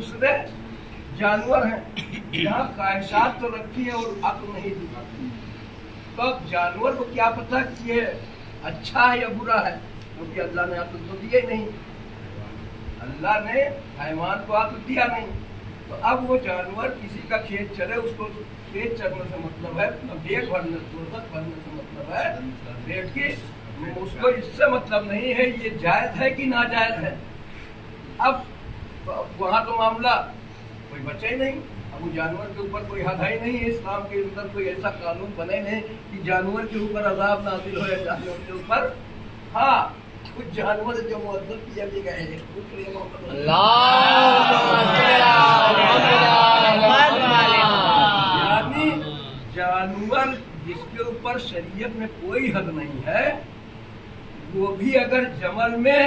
दूसरे जानवर हैं। यहाँ ख्वाहिशात तो रखी है और अक्ल नहीं दिखाती। तो अब जानवर को क्या पता कि ये अच्छा है या बुरा है, क्योंकि अल्लाह ने अक्ल तो दिया ही नहीं। अल्लाह ने हैवान को अक्ल दिया नहीं। तो अब वो जानवर किसी का खेत चले, उसको खेत चरने से मतलब है, पेट भरने से मतलब है, पेट की, उसको इससे मतलब नहीं है ये जायज है कि नाजायज है। अब वहाँ तो मामला कोई बचा ही नहीं। अब वो जानवर के ऊपर कोई हद ही नहीं है। इस्लाम के अंदर कोई ऐसा कानून बने नहीं कि जानवर के ऊपर अजाब नाज़िल हो या जानवर के ऊपर। हाँ, कुछ जानवर जो मुअद्दब किया भी गए हैं, यानी जानवर जिसके ऊपर शरीयत में कोई हद नहीं है, वो भी अगर जमल में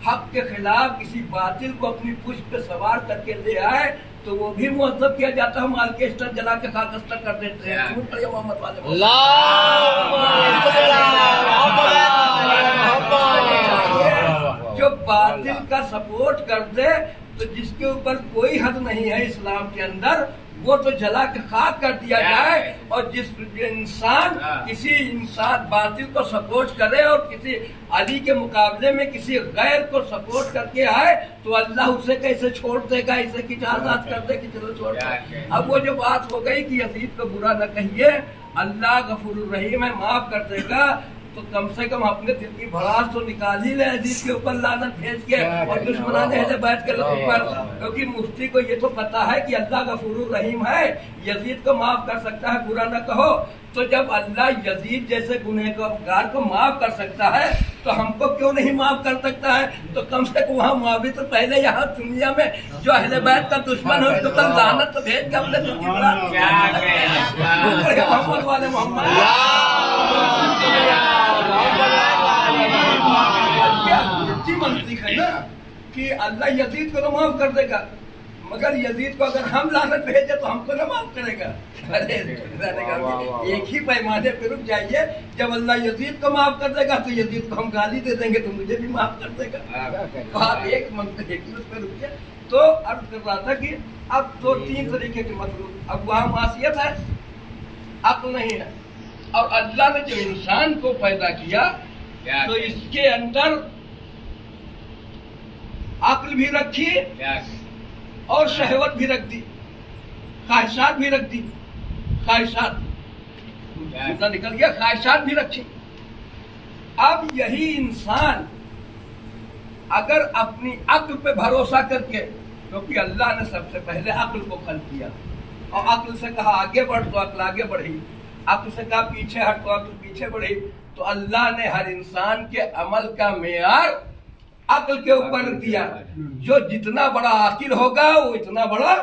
हक के खिलाफ किसी बातिल को अपनी पुष्प पे सवार करके ले आए तो वो भी मुअद्दब किया जाता है। हम ऑर्केस्ट्रा जला के खाकस्ता कर देते हैं। मोहम्मद वाले जो बातिल का सपोर्ट कर दे, तो जिसके ऊपर कोई हद नहीं है इस्लाम के अंदर, वो तो जला के खाक कर दिया जाए। और जिस इंसान किसी इंसान बातिल को सपोर्ट करे और किसी अली के मुकाबले में किसी गैर को सपोर्ट करके आए, तो अल्लाह उसे कैसे छोड़ देगा, इसे किस आजाद कर दे कि चलो छोड़ दे। अब वो जो बात हो गई कि यजीद को बुरा न कहिए, अल्लाह गफूर रहीम है, माफ कर देगा, तो कम से कम अपने दिल की भड़ास तो निकाल ही ले अजीज के ऊपर लानत भेज के और दुश्मनाने अहले बैत के ऊपर। क्योंकि मुफ्ती को ये तो पता है कि अल्लाह गफूर रहीम है, यजीद को माफ कर सकता है, बुरा न कहो। तो जब अल्लाह यजीद जैसे गुनहगार को माफ कर सकता है, तो हमको क्यों नहीं माफ कर सकता है? तो कम से कम वहाँ माफी तो पहले यहाँ दुनिया में जो अहले बैत का दुश्मन है उसको तो लानत तो भेज के अपने दिल की मोहम्मद वाले मंत्री है ना कि अल्लाह यजीद को तो माफ कर देगा, मगर यजीद को अगर हम लानत भेजे तो हमको ना माफ करेगा। अरे एक ही पैमाने पे रुक जाइए, जब अल्लाह यजीद को माफ कर देगा तो यजीद को हम गाली दे देंगे तो मुझे भी माफ कर देगा। तो आप एक मंत्र पे रुकिए। तो अर्ज कर रहा था कि अब तो तीन तरीके के मतलब, अब वहाँ मासियत है, अक्ल नहीं है। और अल्लाह ने जो इंसान को पैदा किया तो इसके अंदर अक्ल भी रखी और शहवत भी रख दी, ख्वाहिशात भी रख दी, ख्वाहिशात निकल गया, ख्वाहिशात भी रखी। अब यही इंसान अगर अपनी अक्ल पे भरोसा करके, क्योंकि अल्लाह ने सबसे पहले अक्ल को खल्क किया और अक्ल से कहा आगे बढ़ तो अक्ल आगे बढ़ी, अक्ल से कहा पीछे हट तो अक्ल पीछे बढ़ी। तो अल्लाह ने हर इंसान के अमल का मेयार अक्ल के ऊपर दिया। जो जितना बड़ा आकिल होगा वो इतना बड़ा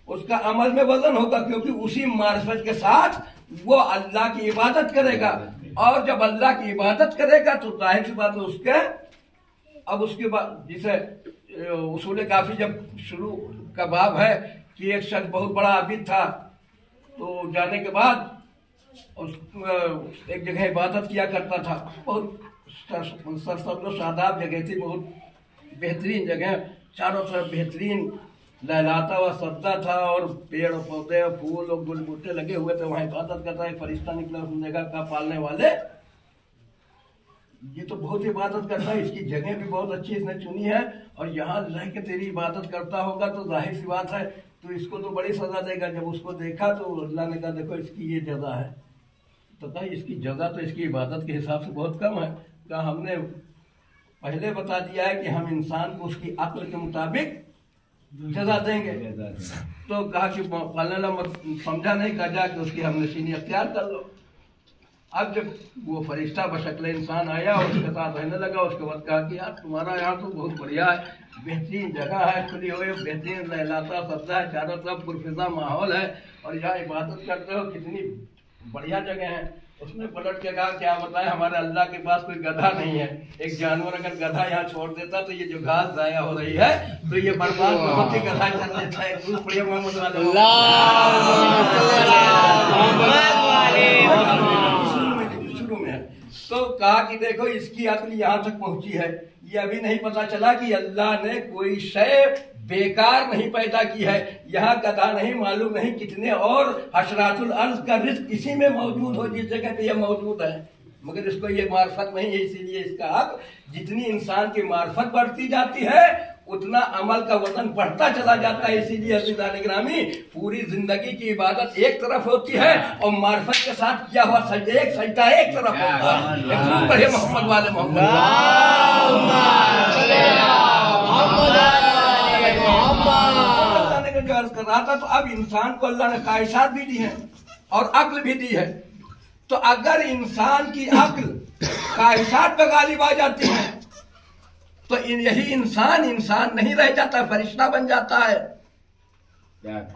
उसका अमल में वजन होगा, क्योंकि उसी मार्फत के साथ वो अल्लाह की इबादत करेगा। और जब अल्लाह की इबादत करेगा तो जाहिर सी बात है उसके, अब उसके बाद जिसे उसूल काफी जब शुरू का बाब है कि एक शख्स बहुत बड़ा आबिद था, तो जाने के बाद एक जगह इबादत किया करता था, बहुत सरसब्ज़ शादाब जगह थी, बहुत बेहतरीन जगह, चारों तरफ बेहतरीन लहलाता हुआ सब्जा था और पेड़ और पौधे और फूल और गुल बूटे लगे हुए थे। वहाँ इबादत करता है, फरिश्ता निकला उस जगह का पालने वाले, ये तो बहुत इबादत करता है, इसकी जगह भी बहुत अच्छी इसने चुनी है और यहाँ रह के तेरी इबादत करता होगा तो जाहिर सी बात है तो इसको तो बड़ी सजा देगा। जब उसको देखा तो अल्लाह ने कहा देखो इसकी ये जगह है, तो कहा इसकी जगह तो इसकी इबादत के हिसाब से बहुत कम है। कहा हमने पहले बता दिया है कि हम इंसान को उसकी अक्ल के मुताबिक जजा देंगे। तो कहा कि समझा नहीं, कहा जाके उसकी हमने सीनी अख्तियार कर लो। अब जब वो फरिश्ता बशक्ल इंसान आया और उसके साथ रहने लगा, उसके बाद कहा कि यार तुम्हारा यहाँ तो बहुत बढ़िया है, बेहतरीन जगह है, खुली हुई बेहतरीन लहलाता सब्जा है, चारों तरफ पुरफिजा माहौल है और यहाँ इबादत करते हो, कितनी बढ़िया जगह है। उसने पलट के कहा क्या बताए, हमारे अल्लाह के पास कोई गधा नहीं है। एक जानवर अगर गधा यहाँ छोड़ देता तो ये जो घास जाया हो रही है तो ये बर्बाद बहुत ही गधा चल लेता है। शुरू में है तो कहा कि देखो इसकी अक्ल यहाँ तक पहुंची है, ये अभी नहीं पता चला कि अल्लाह ने कोई शय बेकार नहीं पैदा की है। यहाँ गधा नहीं मालूम नहीं कितने और हशरातुल अर्ज का रिज्क इसी में मौजूद हो जिस जगह पे यह मौजूद है, मगर इसको ये मार्फत नहीं है। इसीलिए इसका हक, जितनी इंसान की मार्फत बढ़ती जाती है उतना अमल का वजन बढ़ता चला जाता है। इसीलिए अज़ीज़ान गिरामी पूरी जिंदगी की इबादत एक तरफ होती है और मार्फत के साथ किया हुआ सजदा एक तरफ होता है। मोहम्मद वाले मोहम्मद कर रहा था। तो अब इंसान को अल्लाह ने ख्वाहिशात भी दी है और अक्ल भी दी है। तो अगर इंसान की अक्ल ख्वाहिशात पे गालिब आ जाती है तो यही इंसान नहीं रह जाता, फरिश्ता बन जाता है।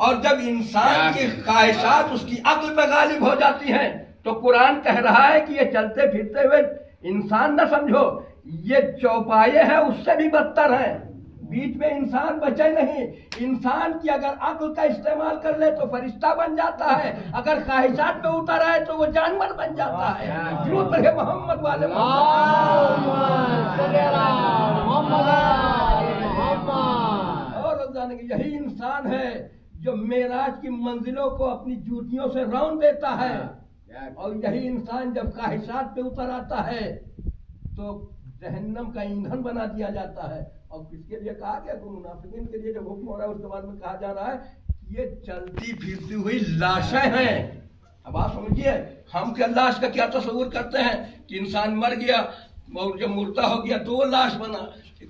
और जब इंसान की ख्वाहिशात उसकी अक्ल पे गालिब हो जाती हैं तो कुरान कह रहा है कि ये चलते फिरते हुए इंसान न समझो, ये चौपाए हैं उससे भी बदतर है। बीच में इंसान बचे नहीं। इंसान की अगर अक्ल का इस्तेमाल कर ले तो फरिश्ता बन जाता है, अगर ख्वाहिशात पे उतर आए तो वो जानवर बन जाता है। मोहम्मद वाले और यही इंसान है जो मेराज की मंजिलों को अपनी जूतियों से रौंद देता है। और यही इंसान जब ख्वाहिशात पे उतर आता है तो जहन्नम का ईंधन बना दिया जाता है। और किसके लिए कहा गया? तो मुनाफिकीन के लिए जब हुक्म हो रहा है उसके बाद में कहा जा रहा है कि ये चलती फिरती हुई लाशें हैं। अब आप समझिए, हम क्या लाश का क्या तस्वीर करते हैं कि इंसान मर गया और जब मुर्दा हो गया तो वो लाश बना।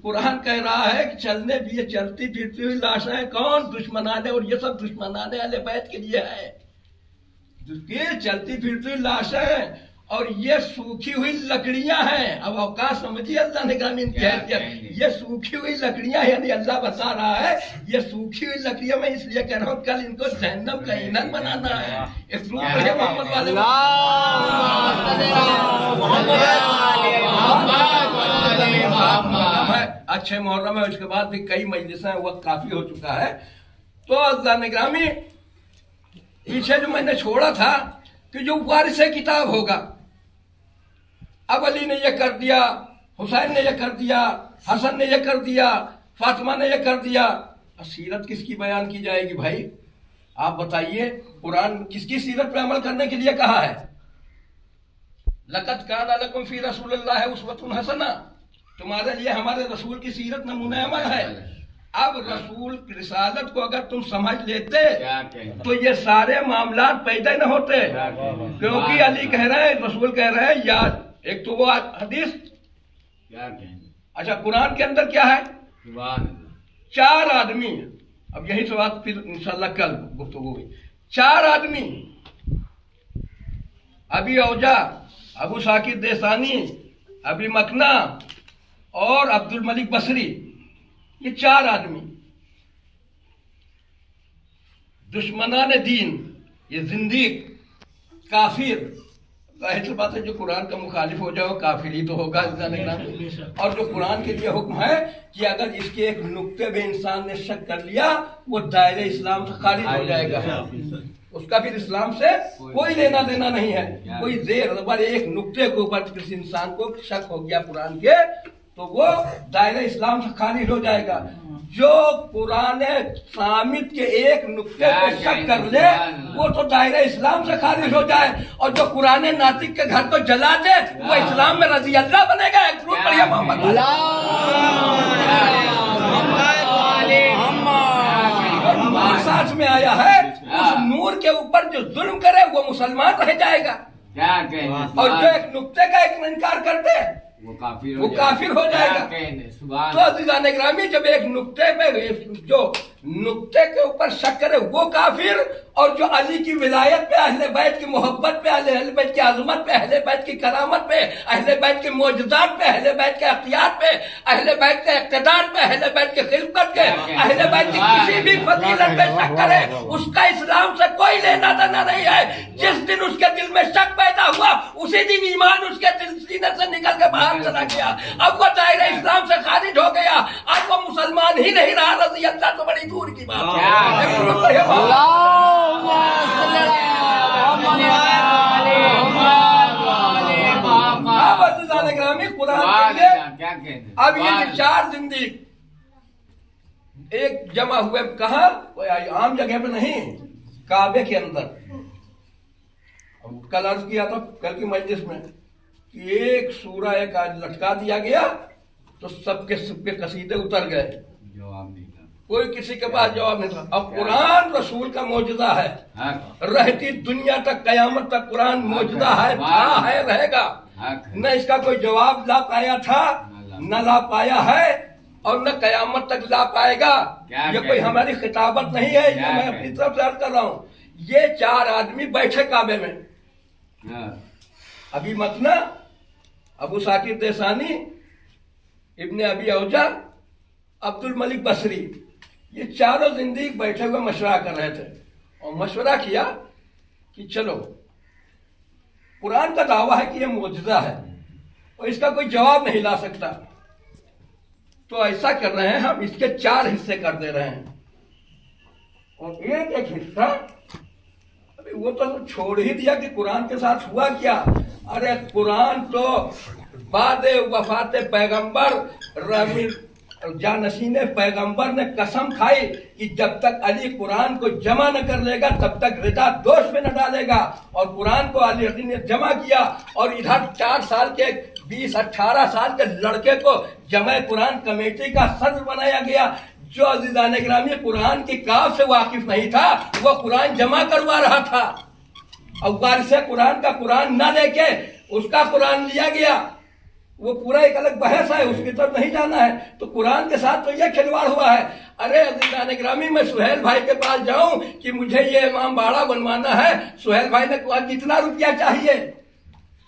कुरान कह रहा है कि चलने भी ये चलती फिरती हुई लाशें कौन? दुश्मनाने, और ये सब दुश्मनाने अहले बैत के लिए है। ये चलती फिरती हुई लाशें और ये सूखी हुई लकड़ियां हैं। अब अवकाश समझिए अल्लाह ने कहा ये सूखी हुई लकड़ियां, यानी अल्लाह बता रहा है ये सूखी हुई लकड़ियां मैं इसलिए कह रहा हूँ कल इनको जहन्नम का ईंधन बनाना है। इस मोहम्मद वाले अच्छे मुहर्रम है, उसके बाद भी कई मजलिसें, वक्त काफी हो चुका है। तो अज़ीज़ान गिरामी पीछे जो मैंने छोड़ा था कि जो वारिस किताब होगा, अब अली ने यह कर दिया, हुसैन ने यह कर दिया, हसन ने यह कर दिया, फातिमा ने यह कर दिया, सीरत किसकी बयान की जाएगी भाई? आप बताइए, कुरान किसकी सीरत पे अमल करने के लिए कहा है? लक़द काना लकुम फी रसूलिल्लाहि उस्वतुन हसना, तुम्हारे लिए हमारे रसूल की सीरत नमूना अमल है। अब रसूल रिसालत को अगर तुम समझ लेते तो ये सारे मामला पैदा न होते, क्योंकि अली कह रहे हैं, रसूल कह रहे हैं याद। एक तो वो हदीस, अच्छा कुरान के अंदर क्या है? 4 आदमी, अब यही तो बात फिर इंशाल्लाह कल गुफ्तगू हुई। 4 आदमी, अबी औजा, अबू साकिब देसानी, अबी मकना और अब्दुल मलिक बसरी, ये 4 आदमी दुश्मनाने दीन, ये जिंदीक, काफिर। जाहिर सी बात है जो कुरान का मुखालिफ हो जाए वो काफिर ही तो होगा। और जो कुरान के लिए हुक्म है कि अगर इसके एक नुक्ते में इंसान ने शक कर लिया वो दायरे इस्लाम से खारिज हो जाएगा, उसका फिर इस्लाम से कोई लेना देना नहीं है। कोई देर एक नुक्ते के ऊपर किसी इंसान को शक हो गया कुरान के तो वो दायरे इस्लाम से खारिज हो जाएगा। जो कुरान सामित के एक नुक्ते पे शक कर ले वो तो दायरे इस्लाम से खारिज हो जाए, और जो कुरान नातिक के घर को जला दे वो इस्लाम में रजी अल्लाह बनेगा। साथ में आया है उस नूर के ऊपर जो जुल्म करे वो मुसलमान रह जाएगा, और जो एक नुक्ते का एक इनकार करते वो काफिर हो जाएगा। तो अज़ीज़ान गिरामी जब एक नुक्ते पे जो नुक्ते के ऊपर शक करे वो काफिर, और जो अली की विलायत पे, अहले बैत की मोहब्बत पे, अहले बैत की आज़मत पे, अहले बैत की करामत पे, अहले बैत के मोजज़ात पे, अहले बैत के अख्तियार पे, अहले बैत के इक़्तिदार पे, अहले बैत के खिलफत के, अहले बैत की किसी भी फजीलत पे शक करे उसका इस्लाम से कोई लेना देना नहीं है। जिस दिन उसके दिल में शक पैदा हुआ उसी दिन ईमान उसके दिल सीने से निकल के बाहर चला गया। अब वो दायरे इस्लाम से खारिज हो गया, अब वो मुसलमान ही नहीं रहा। रज़ी अल्लाह तो बड़ी दूर की बात है। कुरान अब ये 4 जिंदगी एक जमा हुए, कहा कोई आम जगह पे नहीं, काबे के अंदर। कल अर्ज किया था कल की मजलिस में कि एक सूरा एक आज लटका दिया गया तो सबके सबके कसीदे उतर गए, जवाब नहीं था, कोई किसी के पास जवाब नहीं था। अब कुरान रसूल का मौजूदा है, रहती दुनिया तक कयामत तक कुरान मौजूदा है, था है, रहेगा। न इसका कोई जवाब ला पाया था, न ला पाया है और न कयामत तक ला पाएगा। ये कोई हमारी खिताबत नहीं है, ये मैं अपनी तरफ से अर्ज कर रहा हूँ। ये चार आदमी बैठे काबे में, अभी मतना, अबू साकिर देसानी, इब्ने अबी औजा, अब्दुल मलिक बसरी, ये चारों जिंदगी बैठे हुए मशवरा कर रहे थे और मशवरा किया कि चलो कुरान का दावा है कि ये मौजूदा है और इसका कोई जवाब नहीं ला सकता, तो ऐसा कर रहे हैं हम इसके 4 हिस्से कर दे रहे हैं और एक हिस्सा अभी वो तो छोड़ ही दिया कि कुरान के साथ हुआ क्या। अरे कुरान तो बाद वफात पैगंबर जानशीन पैगंबर ने कसम खाई कि जब तक अली कुरान को जमा न कर लेगा तब तक रिदा दोष में न डालेगा, और कुरान को अली ने जमा किया और इधर 4 साल के 20-18 साल के लड़के को जमा कुरान कमेटी का सदर बनाया गया। जो अज़ीज़ान गिरामी कुरान की काफ से वाकिफ नहीं था वो कुरान जमा करवा रहा था और वारिस कुरान का कुरान न लेके उसका कुरान लिया गया। वो पूरा एक अलग बहस है, उसकी तरफ नहीं जाना है। तो कुरान के साथ तो ये खिलवाड़ हुआ है। अरे अज़ीज़ान गिरामी मैं सुहेल भाई के पास जाऊं कि मुझे ये इमाम बाड़ा बनवाना है, सुहेल भाई ने कहा कितना रुपया चाहिए,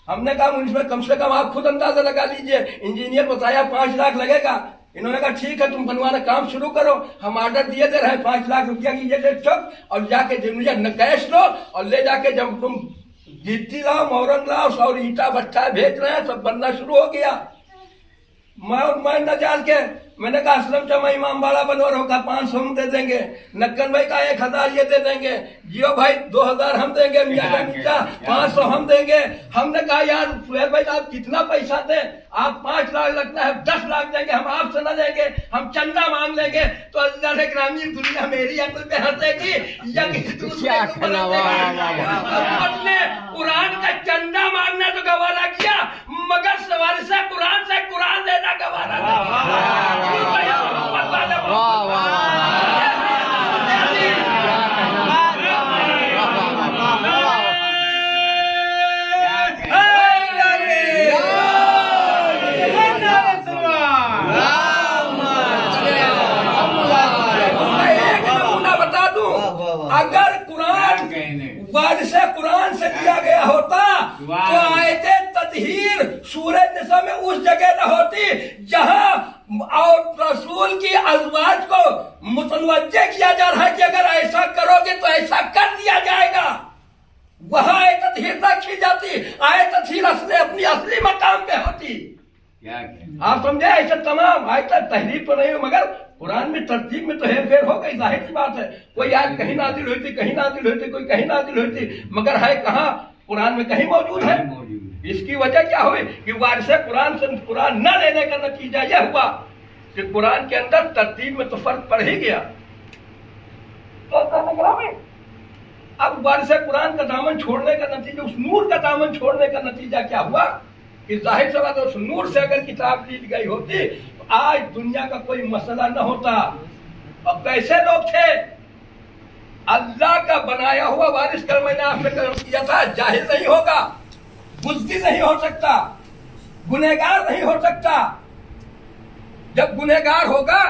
हमने कहा इसमें कम से कम आप खुद अंदाजा लगा लीजिए। इंजीनियर बताया 5 लाख लगेगा, इन्होंने कहा ठीक है तुम बनवाना काम शुरू करो, हम ऑर्डर दिए दे रहे 5 लाख रुपया की ये ले चुक और जाके मुझे कैश लो और ले जाके जब तुम गिट्टी लाओ, मोरंग लाओ और ईटा भट्टा भेज रहे हैं, सब बनना शुरू हो गया। मैं न जान के मैंने कहा असलम जमा इमाम बाड़ा बनवा रहा, 500 हम दे देंगे, नक्कन भाई का 1000 ये दे देंगे, जियो भाई 2000 हम देंगे, मियाँ 500 हम देंगे। हमने कहा यार सुहेल भाई आप कितना पैसा दें, आप 5 लाख लगता है 10 लाख देंगे, हम आपसे न लेंगे, हम चंदा मांग लेंगे। तो अल्लाह ग्रामीण दुनिया मेरी अकल पे हंसेगी या किसी दूसरे ने कुरान का चंदा मांगना तो गवारा किया, मगर सवाल से कुरान लेना गवारा था। अगर कुरान वारिसे कुरान से दिया गया होता तो आयते ततहीर सूरह निसा में उस जगह न होती जहां और रसूल की अज़वाज को मुतवज्जे किया जा रहा है कि अगर ऐसा करोगे तो ऐसा कर दिया जाएगा। वहां आयत ततहीर न की जाती, आयत ततहीर अपनी असली मकाम पे होती। आप समझे, ऐसे तमाम आयत तहरीर तो नहीं, मगर कुरान में तरतीब में तो हेर फेर हो गई, जाहिर सी बात है। कोई आयत कहीं नाजिल हुई थी, कहीं नाजिल हुई थी, कोई कहीं नाजिल हुई थी, मगर है कहाँ, कुरान में कहीं मौजूद है। इसकी वजह क्या हुई कि वारिसे कुरान से कुरान न लेने का नतीजा यह हुआ कि कुरान के अंदर तरतीब में तो फर्क पड़ ही गया। तो अब वारिसे कुरान का दामन छोड़ने का नतीजा, उस नूर का दामन छोड़ने का नतीजा क्या हुआ कि जाहिर सी बात है उस नूर से अगर किताब ली गई होती तो आज दुनिया का कोई मसला न होता। अब कैसे लोग थे, अल्लाह का बनाया हुआ वारिस कर, मैंने आपसे किया था, जाहिल नहीं होगा, बुज़दिल नहीं हो सकता, गुनहगार नहीं हो सकता। जब गुनहगार होगा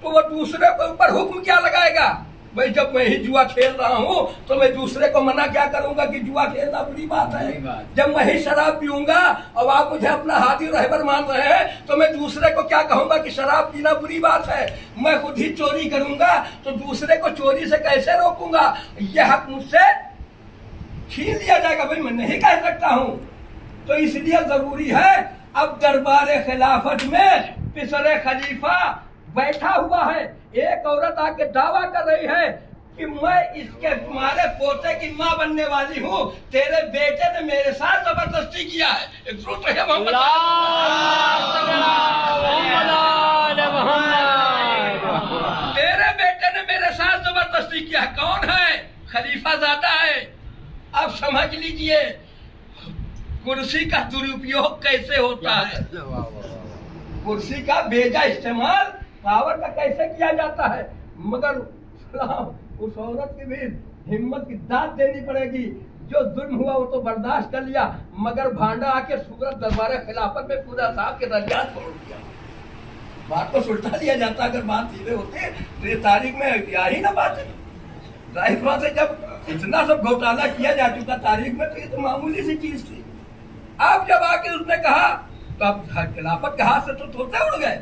तो वो दूसरे के ऊपर हुक्म क्या लगाएगा, भाई जब मैं ही जुआ खेल रहा हूँ तो मैं दूसरे को मना क्या करूंगा कि जुआ खेलना बुरी बात है। जब मैं ही शराब पीऊंगा और आप मुझे अपना हाथी रहबर मान रहे हैं तो मैं दूसरे को क्या कहूंगा कि शराब पीना बुरी बात है। मैं खुद ही चोरी करूंगा तो दूसरे को चोरी से कैसे रोकूंगा, यह हक मुझसे छीन लिया जाएगा, भाई मैं नहीं कह सकता हूँ। तो इसलिए जरूरी है, अब दरबार खिलाफत में पिसरे खलीफा बैठा हुआ है, एक औरत आके दावा कर रही है कि मैं इसके तुम्हारे पोते की माँ बनने वाली हूँ, तेरे बेटे ने मेरे साथ जबरदस्ती किया है। कुर्सी क्या कौन है? खलीफा ज़ादा है। अब समझ लीजिए कुर्सी का दुरुपयोग कैसे होता है, कुर्सी का बेजा इस्तेमाल पावर का कैसे किया जाता है। मगर उस औरत की भी हिम्मत की दाद देनी पड़ेगी। जो जुल्म हुआ वो तो बर्दाश्त कर लिया, मगर भांडा आके सूरत दरबार खिलाफत में पूरा साहब के दरियात छोड़ दिया। बात को सुलटा लिया जाता, अगर बात सीधे होते तो ये तारीख में यही ना बात है। जाहिर बात है जब इतना सब घोटाला किया जा चुका तारीख में, तो ये तो मामूली सी चीज थी। अब जब आके उसने कहा तो अब खिलाफत के हाथ से तो तोते उड़ गए।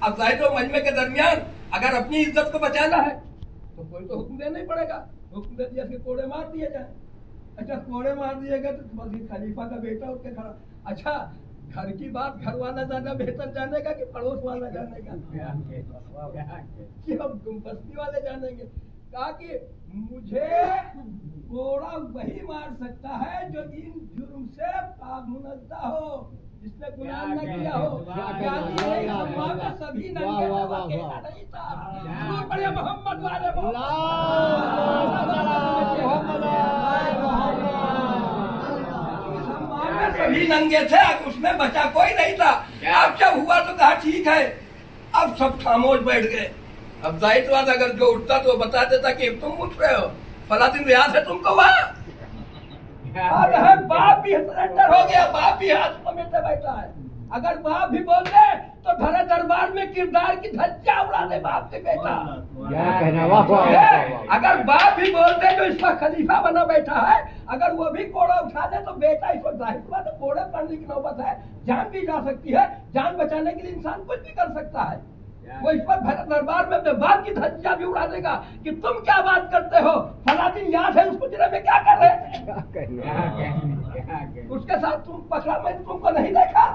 अब जाहिर हो मजमे के दरमियान अगर अपनी इज्जत को बचाना है तो कोई तो हुक्म देना ही पड़ेगा। हुक्म दे दिया कि कोड़े मार दिए जाए। अच्छा कोड़े मार दिए गए तो बस खलीफा का बेटा उठ के खड़ा। अच्छा घर की बात घर वाला ज्यादा बेहतर जानेगा कि पड़ोस वाला जानेगा कि हम बस्ती वाले जानेंगे। कहा कि मुझे कोड़ा वही मार सकता है जो इन जुर्म से पाकमुनज़्ज़ह हो, जिसने गुनाह न किया हो। सभी नंगे नहीं था। बड़े मोहम्मद वाले सभी नंगे थे, उसमें बचा कोई नहीं था। अब जब हुआ तो कहा ठीक है। अब सब खामोश बैठ गए। अब जाहिर बात अगर जो उठता तो बता देता कि तुम उठ रहे हो, फला दिन याद है तुमको वहाँ। बाप भी सरेंडर हो गया, बाप भी हाथ समेटे बैठा है। अगर बाप भी बोल दे तो धरे दरबार में किरदार की धज्जियां उड़ा दे बाप के बेटा। अगर बाप भी बोल दे जो इसका खलीफा बना बैठा है, अगर वो भी कोड़ा उठा दे तो बेटा इसको जाहिर बात है कोड़े पड़ने की नौबत है। जान भी जा सकती है, जान बचाने के लिए इंसान कुछ भी कर सकता है। वो इस पर दरबार में अपने बाप की धज्जियां भी उड़ा देगा कि तुम क्या बात करते हो, फला दिन याद है उसको जिले में क्या कर रहे थे, उसके साथ तुम पकड़ा, मैंने तुमको नहीं देखा।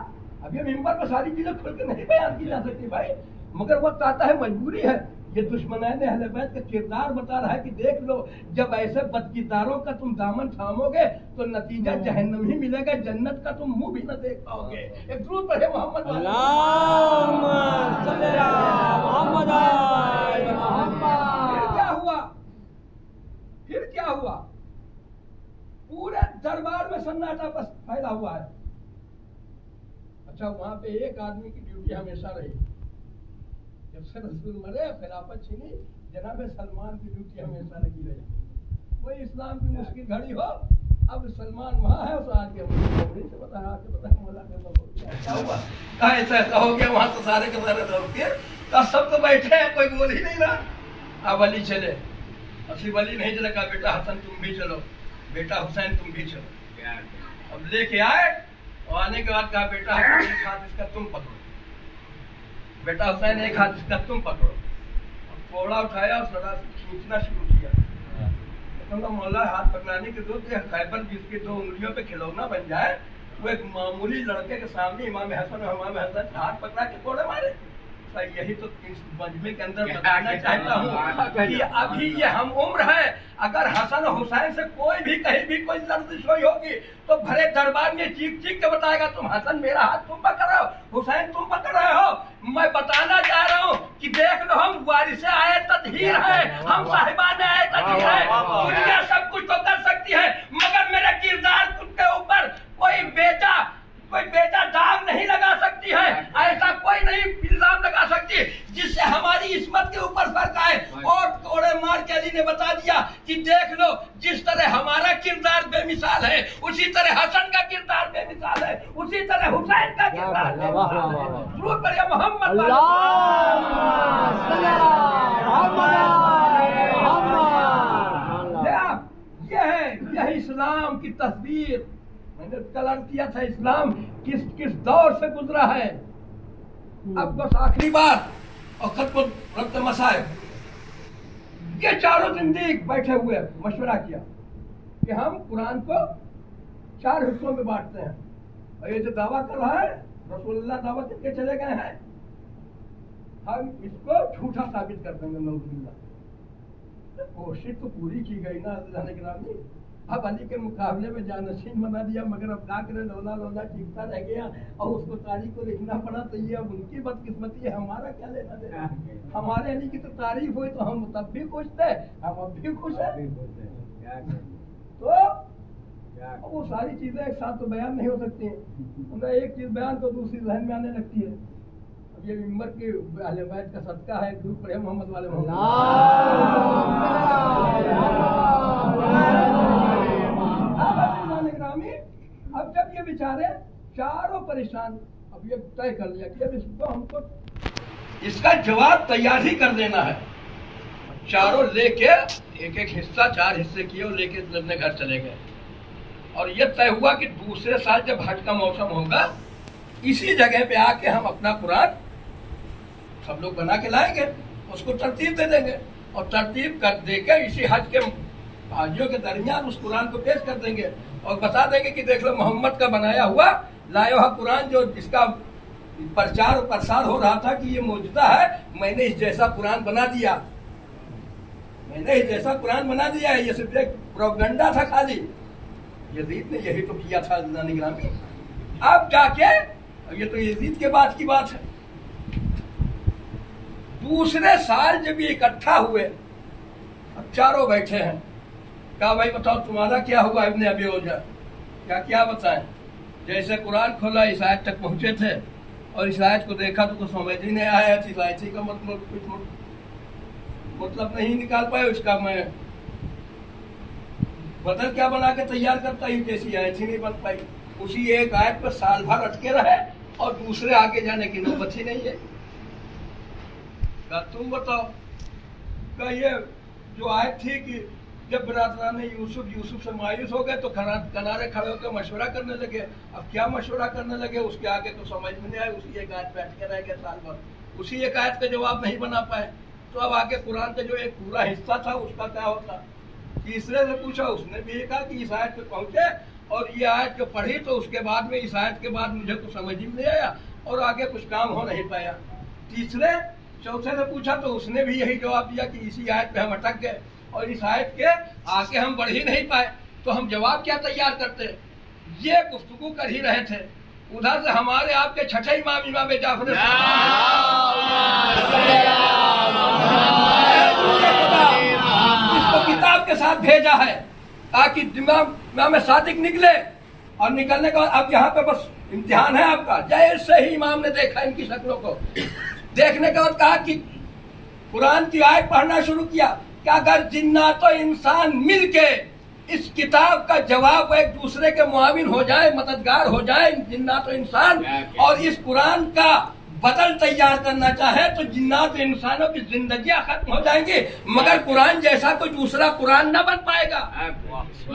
अभी मिंबर पर सारी चीजें खुल के नहीं बयान की जा सकती भाई, मगर वक्त आता है, मजबूरी है। ये दुश्मनान अहले बैत का किरदार बता रहा है कि देख लो जब ऐसे बदकिरदारों का तुम दामन थामोगे तो नतीजा जहन्नम ही मिलेगा, जन्नत का तुम मुंह भी न देख पाओगे। एक दुरूद पढ़े मोहम्मद। फिर क्या हुआ? फिर क्या हुआ? पूरे दरबार में सन्नाटा बस फैला हुआ है। अच्छा वहां पे एक आदमी की ड्यूटी हमेशा रही, जब से रसूल मरे खिलाफत छीनी, जनाब सलमान की ड्यूटी हमेशा लगी रही। कोई इस्लाम की मुश्किल घड़ी हो, अब सलमान वहाँ है, उस आगे से बताया क्या हुआ, ऐसा हो गया वहाँ तो सारे के सारे दौड़ के सब तो बैठे हैं, कोई बोल ही नहीं रहा। अब अली चले, सिर्फ अली नहीं चले, कहा बेटा हसन तुम भी चलो, बेटा हुसैन तुम भी चलो। अब लेके आए और आने के बाद कहा बेटा हसन एक हाथ इसका तुम पकड़ो, बेटा हुसैन एक हाथ इसका तुम पकड़ो। कोड़ा उठाया और सदा खींचना शुरू किया। तो मौला हाथ पकड़ाने के दो खैबर जिसकी दो उंगलियों पे खिलौना बन जाए, वो एक मामूली लड़के के सामने इमाम हसन और इमाम हसन हाथ पकड़ा के कोड़े मारे। यही तो इस मजमे के अंदर बताना चाहता हूँ कि अभी ये हम उम्र है, अगर हसन हुसैन से कोई भी कहीं भी कोई लर्जिश हुई होगी तो भरे दरबार में चीख चीख के बताएगा तुम हसन मेरा हाथ तुम पकड़ रहे हो, हुसैन तुम पकड़ रहे हो। मैं बताना चाह रहा हूँ कि देख लो हम वारिसे आए तदहीर है, हम साहिबान आए तदहीर है। दुनिया सब कुछ तो कर सकती है, मगर मेरे किरदार के ऊपर कोई बेटा दाग नहीं लगा सकती है। ऐसा कोई नहीं इल्जाम लगा सकती जिससे हमारी इस्मत के ऊपर फर्क आए। और कोड़े मार के अली ने बता दिया कि देख लो जिस तरह हमारा किरदार बेमिसाल है, उसी तरह हसन का किरदार बेमिसाल है, उसी तरह हुसैन का किरदार बेमिसाल है। जरूर पढ़िए मोहम्मद। यह इस्लाम की तस्वीर। मैंने कल अर्ज किया था इस्लाम किस किस दौर से गुजरा है। अब बस आखिरी बात और खत्म रब्त मसाइब। ये चारों जिंदगी बैठे हुए मशवरा किया कि हम कुरान को 4 हिस्सों में बांटते हैं, और ये जो दावा कर रहा है रसूलुल्लाह दावा करके चले गए हैं, हम इसको झूठा साबित कर देंगे। नौजुबिल्लाह कोशिश तो पूरी की गई ना, अल्लाह ने गिरामी अब अली के मुकाबले में जानशीन बना दिया, मगर अब क्या करे, लौला लौला चीखता रह गया और उसको तारीख को लिखना पड़ा। तो ये अब उनकी बदकिस्मती है, हमारा क्या लेना देना। हमारे अली की तो तारीफ हुई तो हम तब भी खुश थे, हम अब भी खुश हैं। तो वो सारी चीजें एक साथ तो बयान नहीं हो सकती हैं। मतलब एक चीज बयान तो दूसरी जहन में आने लगती है। अब ये मिंबर के अहले बैत का सदका है, दूर पड़े मोहम्मद वाले मोहम्मद। अब जब ये बेचारे चारों परेशान, अब ये तय कर लिया कि अब इसको हमको इसका जवाब तैयार ही कर देना है। चारों लेके एक एक हिस्सा, 4 हिस्से किए और लेके अपने घर चले गए। और ये तय हुआ कि दूसरे साल जब हज का मौसम होगा, इसी जगह पे आके हम अपना कुरान सब लोग बना के लाएंगे, उसको तरतीब दे देंगे और तरतीब कर देकर इसी हज के हाजियों के दरमियान उस कुरान को पेश कर देंगे और बता देंगे कि देख लो मोहम्मद का बनाया हुआ लाया हुआ कुरान, जो जिसका प्रचार और प्रसार हो रहा था कि ये मौजूदा है, मैंने इस जैसा कुरान बना दिया, मैंने इस जैसा कुरान बना दिया है। ये सिर्फ एक प्रोपेगेंडा था खाली। यजीद ने यही तो किया था निगरानी। अब जाके, ये तो यजीद के बाद की बात है, दूसरे साल जब ये इकट्ठा हुए, अब चारों बैठे हैं, कहा भाई बताओ तुम्हारा क्या हुआ इब्ने अबी ओजा, क्या बताएं। जैसे कुरान खोला इस आयत तक पहुंचे थे और इस आयत को देखा तो कुछ समझ ही नहीं आया, इस आयत का मतलब नहीं निकाल पाए, उसका मैं बदल क्या बना के तैयार करता ही, जैसी आयत ही नहीं बन पाई। उसी एक आयत पर साल भर अटके रहे और दूसरे आगे जाने की नौबत ही नहीं है। तुम बताओ, ये जो आयत थी कि जब बरादरान यूसुफ से मायूस हो गए तो किनारे खड़े होकर मशवरा करने लगे। अब क्या मशवरा करने लगे उसके आगे तो समझ में नहीं आया, उसी एक आयत पे अटके रह गए साल भर, उसी एक आयत का जवाब नहीं बना पाए। तो अब आगे कुरान का जो एक पूरा हिस्सा था उसका क्या होता। तीसरे से पूछा, उसने भी कहा कि इस आयत पे पहुंचे और ये आयत जो पढ़ी तो उसके बाद में इस आयत के बाद मुझे कुछ समझ ही नहीं आया और आगे कुछ काम हो नहीं पाया। चौथे से पूछा तो उसने भी यही जवाब दिया कि इसी आयत पे हम अटक गए और इस आयत के आगे हम बढ़ ही नहीं पाए, तो हम जवाब क्या तैयार करते। ये गुफ्तगू कर ही रहे थे। उधर से हमारे आपके छठे इमाम जाफर इसको किताब के साथ भेजा है ताकि इमाम सादिक निकले और निकलने का अब यहाँ पे बस इम्तिहान है आपका। जैसे ही इमाम ने देखा इनकी शक्लों को, देखने के बाद कहा कि कुरान की आयत पढ़ना शुरू किया कि अगर जिन्नात और इंसान मिलके इस किताब का जवाब एक दूसरे के मुआविन हो जाए, मददगार हो जाए, जिन्नात और इंसान, और इस कुरान का बदल तैयार करना चाहे तो जिन्नात और इंसानों की जिंदगियां खत्म हो जाएंगी, मगर कुरान जैसा कोई दूसरा कुरान न बन पाएगा।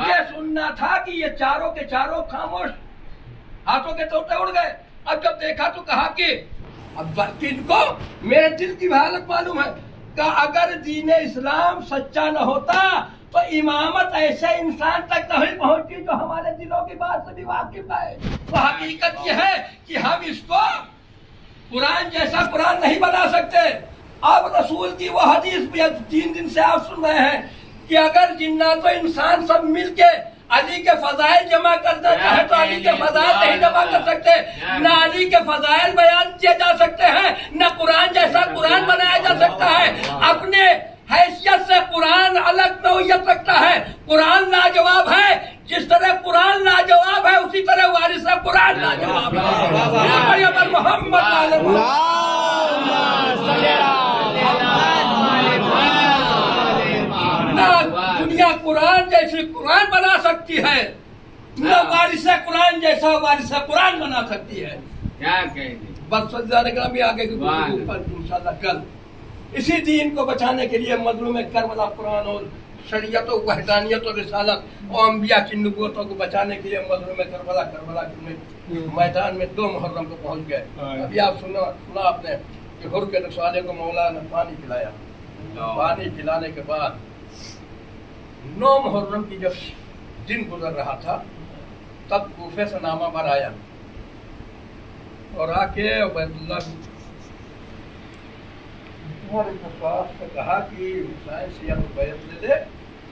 ये सुनना था कि ये चारों के चारों खामोश, हाथों के तोते उड़ गए। अब जब देखा तो कहा कि अब इनको मेरे दिल की हालत मालूम है कि अगर दीन इस्लाम सच्चा न होता तो इमामत ऐसे इंसान तक नहीं पहुंची जो हमारे दिलों की बात से भी वाकिफ है। तो हकीकत यह है कि हम इसको कुरान जैसा कुरान नहीं बना सकते। अब रसूल की वो हदीस भी 3 दिन से आप सुन रहे हैं कि अगर जिन्नात और इंसान सब मिलके अली के फजाइल जमा करना चाहे तो अली के फजाइल नहीं जमा कर सकते, न अली के फजाइल बयान किए जा सकते हैं, न कुरान जैसा कुरान बनाया जा सकता है। अपने हैसियत से कुरान अलग नौइयत रखता है। कुरान लाजवाब है, जिस तरह कुरान लाजवाब है उसी तरह वारिस कुरान लाजवाब है। मोहम्मद दुनिया कुरान जैसी कुरान बना सकती है, न वारिस कुरान जैसा वारिस कुरान बना सकती है। क्या कहेंगे, बस भी आगे के ऊपर इंशाल्लाह कल इसी दीन को बचाने के लिए मजलूम करबला कुरान और शरीयत और वहदानियत और रिसालत और अंबिया की नबूवतों को बचाने के लिए मजलूम करबला के मैदान में 2 मुहर्रम को पहुंच गए। अभी आप सुना आपने कि हुर के रसाले को मौला ने पानी पिलाया। पानी पिलाने के बाद 9 मुहर्रम की जब दिन गुजर रहा था तब कूफे से नामा पर आया और आके उबैदुल्लाह से कहा कि हुसैन से या तो बैत ले ले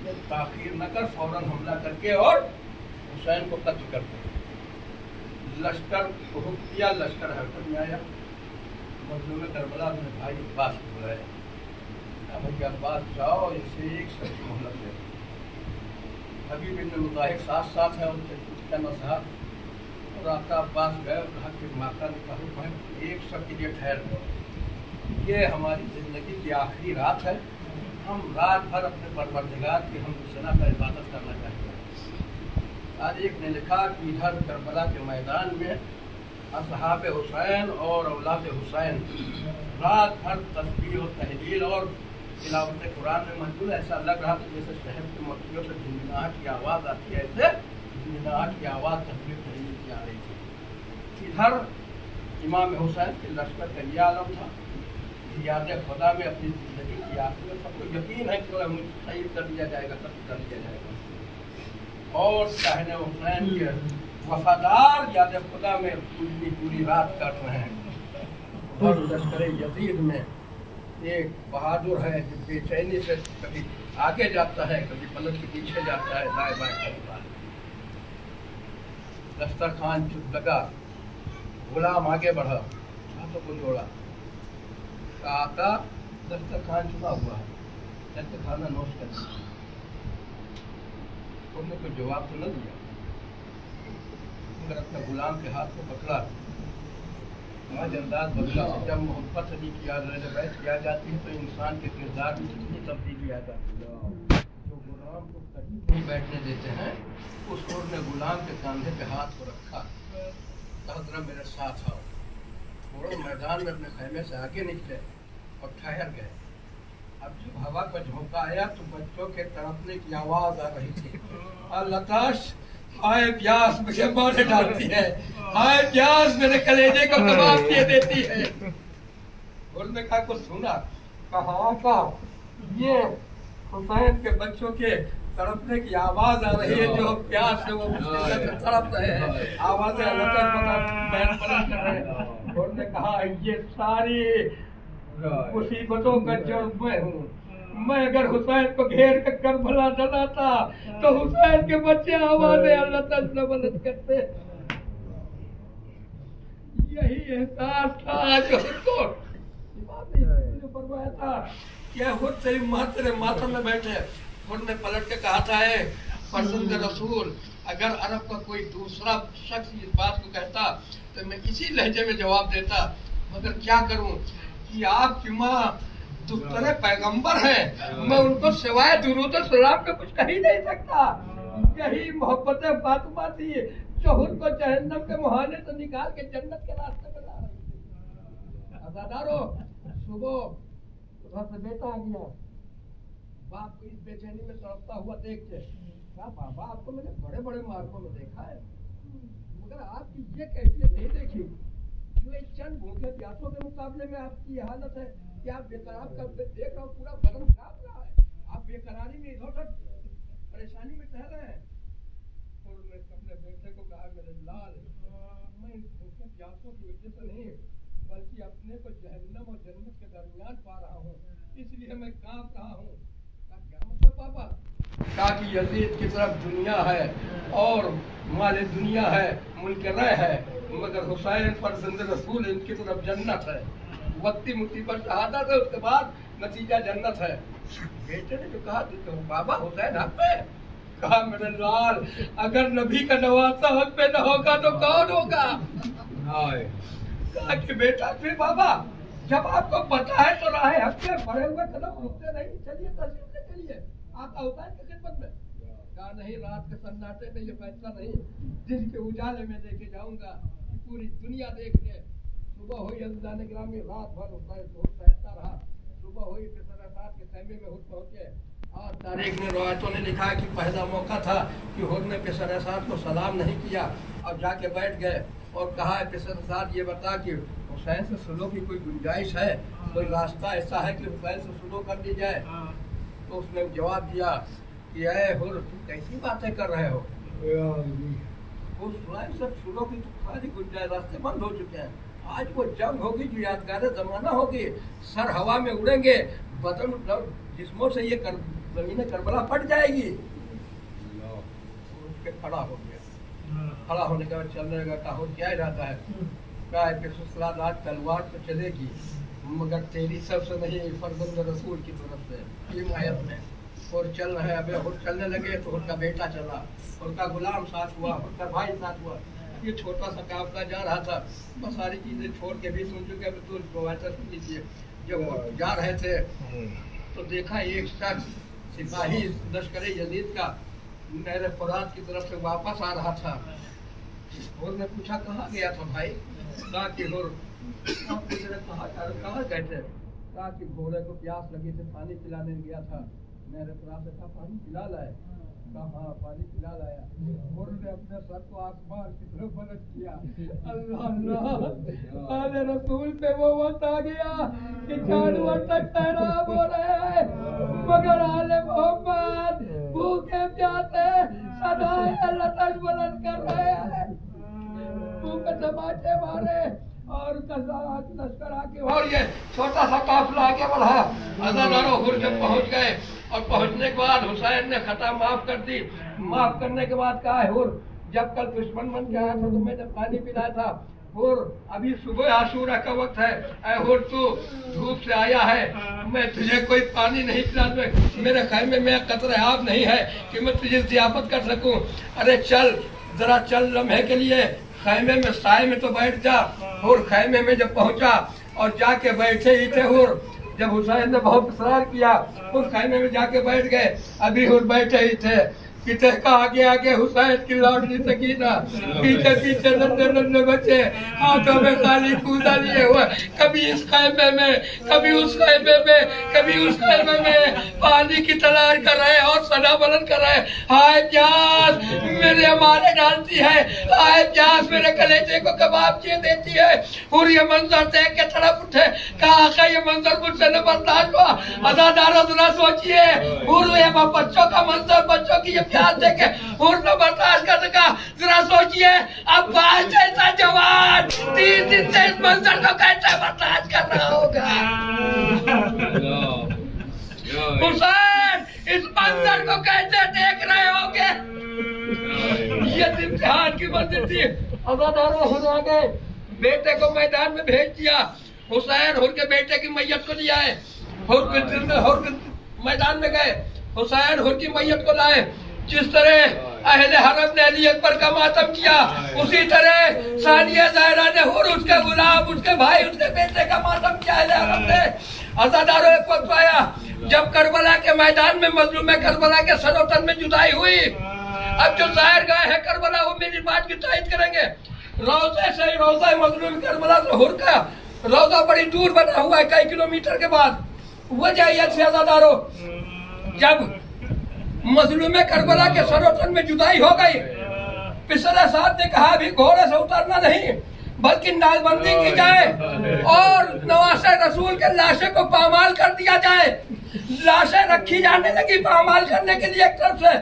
ये ताखीर न कर, फौरन हमला करके और हुसैन को कत्ल कर दे। लश्कर को हुक्म किया, लश्कर हरकत में आया। मजलूम करबला अपने भाई अब्बास को बुलाया, भाई अब्बास जाओ, इसे एक शख्स मोहलत दे। हबीब बिन मुताहिर साथ साथ है उनके का नसाब, और आपका अब्बास गए और कहा कि माता ने कहा एक शख्स के लिए ठहर दो, ये हमारी ज़िंदगी की आखिरी रात है, हम रात भर अपने परवरदिगार की हम हुसैना का इबादत करना चाहते हैं। तारीख ने लिखा कि इधर करबला के मैदान में असहाब हुसैन और औलाद हुसैन रात भर तस्बीह और तहलील और तिलावत कुरान में मशगूल। ऐसा लग रहा था जैसे शहर के मक्खियों से झिनझिनाहट की आवाज़ आती है, ऐसे झिनझिनाहट की आवाज़ तस्बीह तहलील की आ रही थी। इधर इमाम हुसैन के लश्कर का यह आलम था, याद खुदा में अपनी ज़िंदगी की आखिर में सबको यकीन है कि मुझे शहीद कर दिया जाएगा, कत्ल कर दिया जाएगा। और कहने हुसैन के वफादार याद खुदा में पूरी रात काट रहे हैं। और लश्कर यजीद में एक बहादुर है जो बेचैनी से कभी आगे जाता है, कभी पलट के पीछे जाता है, दाएं बाएं करता है। दस्तरखान चुप लगा, गुलाम आगे बढ़ा, हाथों को जोड़ा, आका दस्तरखान चुका हुआ है, चलते खाना नोश कर। तुमने कोई जवाब तो न दिया, मगर अपने गुलाम के हाथ को पकड़ा। आज अंदाज बदला। जब मोहब्बत अली की बैठ किया जाती है तो इंसान के किरदार में कितनी तब्दीली आ जाती है। जो गुलाम को करीब नहीं बैठने देते हैं, उस और ने गुलाम के कंधे पे हाथ को रखा, कहा जरा मेरे साथ आओ। थोड़े मैदान में अपने खैमे से आगे निकले और ठहर गए। अब जब हवा का झोंका आया तो बच्चों के तड़पने की आवाज आ रही थी। और लताश हाय प्यास मुझे मारे डालती है, हाय प्यास मेरे कलेजे को कबाब किए देती है। उन्होंने कहा कुछ सुना, कहा का ये हुसैन के बच्चों के तड़पने की आवाज आ रही है, जो प्यास से वो तड़प रहे हैं, आवाजें पलट कर रहे हैं। उन्होंने कहा ये सारी मुसीबतों का जड़ मैं हूँ। मैं अगर हुसैन को घेर कर करबला डलाता तो हुसैन के बच्चे आवाज़ें अल्लाह ताला मदद करते। यही एहसास था जो उसको फरमाया था कि खुद तेरी माँ तेरे माथा में बैठे। उन्होंने पलट के कहा था है फर्जंद रसूल, अगर अरब का कोई दूसरा शख्स इस बात को कहता तो मैं इसी लहजे में जवाब देता, मगर क्या करूं कि आपकी माँ दुस्तरे पैगंबर है, मैं उनको सिवाय दुरूद सलाम के कुछ कह ही नहीं सकता। यही मोहब्बत फातिमा थी जो उनको जहन्नम के मुहाने से निकाल के जन्नत के रास्ते में ला रही थी। अज़ादारों, सुबह से बेटा आ गया, बाप को इस बेचैनी में तड़पता हुआ देख के कहा बाबा आपको मैंने बड़े बड़े मार्गों में देखा है, मगर आपकी ये कैफियत नहीं देखी जो एक चंद भूखे प्यासों के मुकाबले में आपकी ये हालत है कि आप बेकरार कर देख रहा हूँ, पूरा बदन कांप रहा है, आप बेकरारी में इधर उधर परेशानी में ठहर रहे हैं। और मैं अपने बेटे को कहा मेरे लाल, मैं इन भूखे प्यासों की वजह से नहीं बल्कि अपने को जहन्नम और जन्नत के दरमियान पा रहा हूँ, इसलिए मैं कांप रहा हूँ। क्या मतलब पापा? कहा कि यजीद की तरफ दुनिया है और माल दुनिया है, मुल्क रह है, मगर हुसैन फर्जंद रसूल इनकी तरफ जन्नत है। वक्ती मुसीबत शहादत है, उसके बाद नतीजा जन्नत है। बेटे ने जो कहा तो बाबा हुसैन हक पे, कहा मेरे लाल अगर नबी का नवासा हक पे न होगा तो कौन होगा? कहा कि बेटा फिर बाबा जब आपको पता है तो राह हक पे बढ़े हुए कदम रुकते नहीं, चलिए तस्लीम से चलिए, आता हुसैन की खिदमत में। कहा नहीं, रात के सन्नाटे में ये फैसला नहीं, दिन के उजाले में लेके जाऊंगा, पूरी दुनिया देख ले। सुबह हुई अल्लाह ने ग्रामी, रात भर सहता रहा। सुबह हुई रात के खैमे में हुद पहुंचे। और तारीख ने रवायतों ने लिखा कि पहला मौका था कि हुद ने पेशर को सलाम नहीं किया और जाके बैठ गए और कहा है पेशर ये बता कि हुसैन से सुलह की कोई गुंजाइश है, कोई रास्ता ऐसा है कि हुसैन से सुलह कर दी जाए? तो उसने जवाब दिया कि अरे हुर तुम कैसी बातें कर रहे हो, हुसैन से सुलह की तो सारी गुंजाइश, रास्ते बंद हो चुके हैं। आज वो जंग होगी जो यादगार जमाना होगी, सर हवा में उड़ेंगे, बदन जिस्मों से ये जमीन करबला फट जाएगी। उठ के खड़ा हो गया। खड़ा होने के बाद चलने लगा। कहा क्या इरादा है? कहा है कि ससुराल आज तलवार तो चलेगी मगर तेरी सबसे नहीं, फर्जंद रसूल की तरफ से ये आयत में। और चल रहे अबे और चलने लगे तो उनका बेटा चला, उनका गुलाम साथ हुआ, उनका भाई साथ हुआ। ये छोटा सा काफिला जा रहा था। बस सारी चीजें छोड़ के भी सुन चुके। अब तो प्रोवाइडर सुन लीजिए। जब वो जा रहे थे तो देखा एक शख्स सिपाही लश्कर यजीद का नहर फुरात की तरफ से वापस आ रहा था। और ने पूछा कहाँ गया था भाई? कहा कि कहाँ गए थे? कहा कि घोड़े को प्यास लगी थी, पानी पिलाने गया था। नहर फुरात से कहा पानी पिला लाए? कहा हाँ पानी पिला लाया। और ने अपने सर को आसमान की तरफ पलट किया। अल्लाह अल्लाह आले रसूल पे वो वक्त आ गया कि जानवर तक सैराब हो रहे हैं मगर आले मोहम्मद भूखे प्यासे सदाए अल्लाह तक बुलंद कर रहे हैं। भूखे तमाचे मारे और लश्कर आके और ये छोटा सा काफिला आगे बढ़ा। अज़ादारो हुर जब पहुंच गए और पहुंचने के बाद हुसैन ने खता माफ कर दी। माफ करने के बाद कहा है हुर जब कल दुश्मन बन के आया था तो मैंने पानी पिलाया था। हुर अभी सुबह आशूरा का वक्त है। ऐ हुर तू धूप से आया है, मैं तुझे कोई पानी नहीं पिला दूं। मेरे खैमे में कतरे आब नहीं है कि मैं तुझे ज़ियाफत कर सकूं। अरे चल जरा चल लम्हे के लिए खैमे में साए में तो बैठ जा। और खैमे में जब पहुंचा और जाके बैठे ही थे हुर, जब हुसैन ने बहुत इसरार किया उस खैमे में जाके बैठ गए। अभी हुर बैठे ही थे कि का आगे आगे हुसैन की लाडली सकीना, पीछे पीछे नन्हे नन्हे बच्चे हाथों में खाली कूदा लिए हुए, कभी इस खैमे में कभी उस खैमे में कभी उस खैमे में पानी की तलाश कर रहे और सना बुलंद कर रहे। हाय प्यास मेरे हमारे डालती है, हाय प्यास मेरे कलेजे को कबाब किए देती है। और ये मंजर देख के तड़प उठे। कहा ये मंजर मुझसे न बर्दाश्त हुआ। अज़ादारो जरा सोचिए बच्चों का मंजर, बच्चों की प्यास देखे और न बर्दाश्त कर सका। जरा सोचिए अब बाल जैसा जवान 3 दिन से इस मंजर को कैसे बर्दाश्त कर रहा होगा। हुसैन इस मंजर को कैसे देख रहे होंगे। ये इम्तिहान की मंजिल थी। अज़ादारो हुर आ गए, बेटे को मैदान में भेज दिया। हुसैन हुर के बेटे की मैयत को लिया है। हुर मैदान में गए, हुसैन हुर की मैयत को लाए। जिस तरह अहले हरम ने अली अकबर का मातम किया उसी तरह सानिया ज़हरा ने हुर उसके गुलाम उसके भाई उसके बेटे का मातम किया अहले हरम ने। अज़ादारो एक वक्त आया जब करबला के मैदान में मजलूम करबला के सरोतन में जुदाई हुई। अब जो ज़ाहिर गए हैं करबला वो मेरी बात की तायद करेंगे। रोज़े से रोज़ा मजलूम करबला से हुर का रोज़ा बड़ी दूर बना हुआ है, कई किलोमीटर के बाद। वजह से अज़ादारो जब मजलूम करबला के सरोतन में जुदाई हो गई, पिछले साथ ने कहा अभी घोड़े से उतरना नहीं बल्कि नालबंदी की जाए और नवासे रसूल के लाशें को पामाल कर दिया जाए। लाशें रखी जाने लगी पामाल करने के लिए एक तरफ से।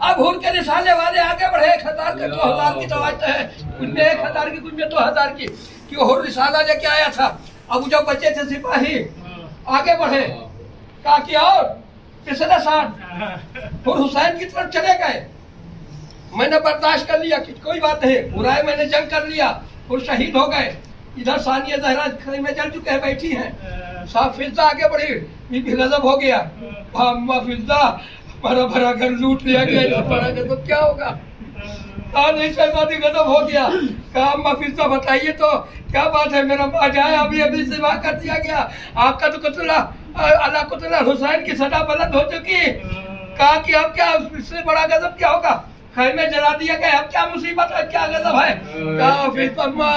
अब हुर के रिसाले वाले आगे बढ़े। 1000 के 2000 की रवायत है, कुछ में 1000 की कुछ में 2000 की कि हुर रिसाला लेके आया था। अब जो बचे थे सिपाही आगे बढ़े। कहा कि और पिछले साथ हुर हुसैन की तरफ चले गए। मैंने बर्दाश्त कर लिया कि कोई बात नहीं, बुराई मैंने जंग कर लिया और शहीद हो गए। इधर सानिया ज़हरा में जल चुके हैं, बैठी हैं। साहब फिजा आगे बढ़ी, बीबी गजब हो गया। अम्मा फिजा भरा भरा घर लूट लिया गया, बड़ा गजब क्या होगा। कहा नहीं शहजादी गजब हो गया। कहा अम्मा फिजा बताइए तो क्या बात है। मेरा बाजा है अभी अभी सिवा कर दिया गया। आपका तो कुतला अल्लाह कुतला हुसैन की सदा बुलंद हो चुकी। कहा कि अब क्या इससे बड़ा गजब क्या होगा। खैमे जला दिया गया, अब क्या मुसीबत है, क्या गजब है। कहा फिर अम्मा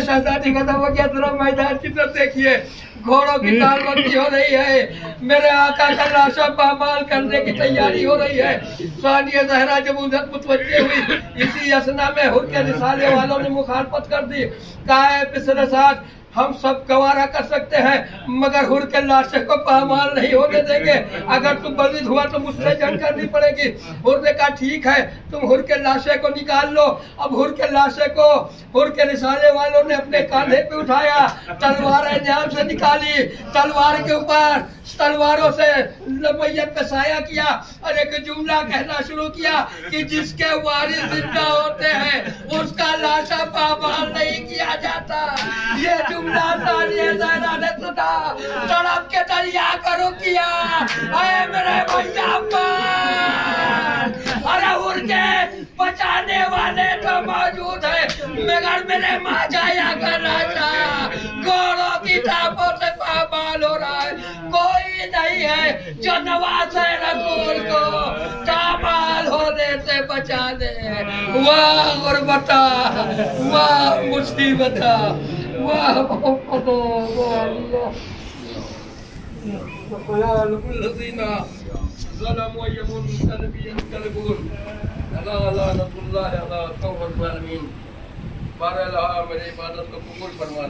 शहजादी गजब हो गया। जरा मैदान की तरफ देखिए, घोड़ों की तालबंदी हो रही है, मेरे आका का लाशा पामाल करने की तैयारी हो रही है। सानिया ज़हरा जब उधर मुतवज्जे हुई, इसी असना में हुर के रिसाले वालों ने मुखालफत कर दी। कहा है पिछले साथ हम सब गवारा कर सकते हैं मगर हुर के लाशे को पामाल नहीं होने देंगे। अगर तुम बजिद हुआ तो मुझसे जंग करनी पड़ेगी। हुर ने कहा ठीक है, तुम हुर के लाशे को निकाल लो। अब हुर के लाशे को हुर के रिसाले वालों ने अपने कांधे पे उठाया, तलवार जाम से निकाली, तलवार के ऊपर तलवारों से मैयत का साया किया और एक जुमला कहना शुरू किया कि जिसके वारिस जिंदा होते हैं उसका लाशा पामाल नहीं किया जाता। ये जुमला सानिया ज़हरा ने सुना, तड़प के दरिया करो किया, अरे मेरे भैया अरे उनके बचाने वाले तो मौजूद है मगर मेरे माँ जाया का राजा घोड़ों की टापों से पामाल हो रहा है। कोई नहीं है जो नवाज़े रसूल को पामाल होने से बचा दे। वाह गुरबता, वाह मुसीबता, वाह मेरी इबादत को कबूल फरमा ले।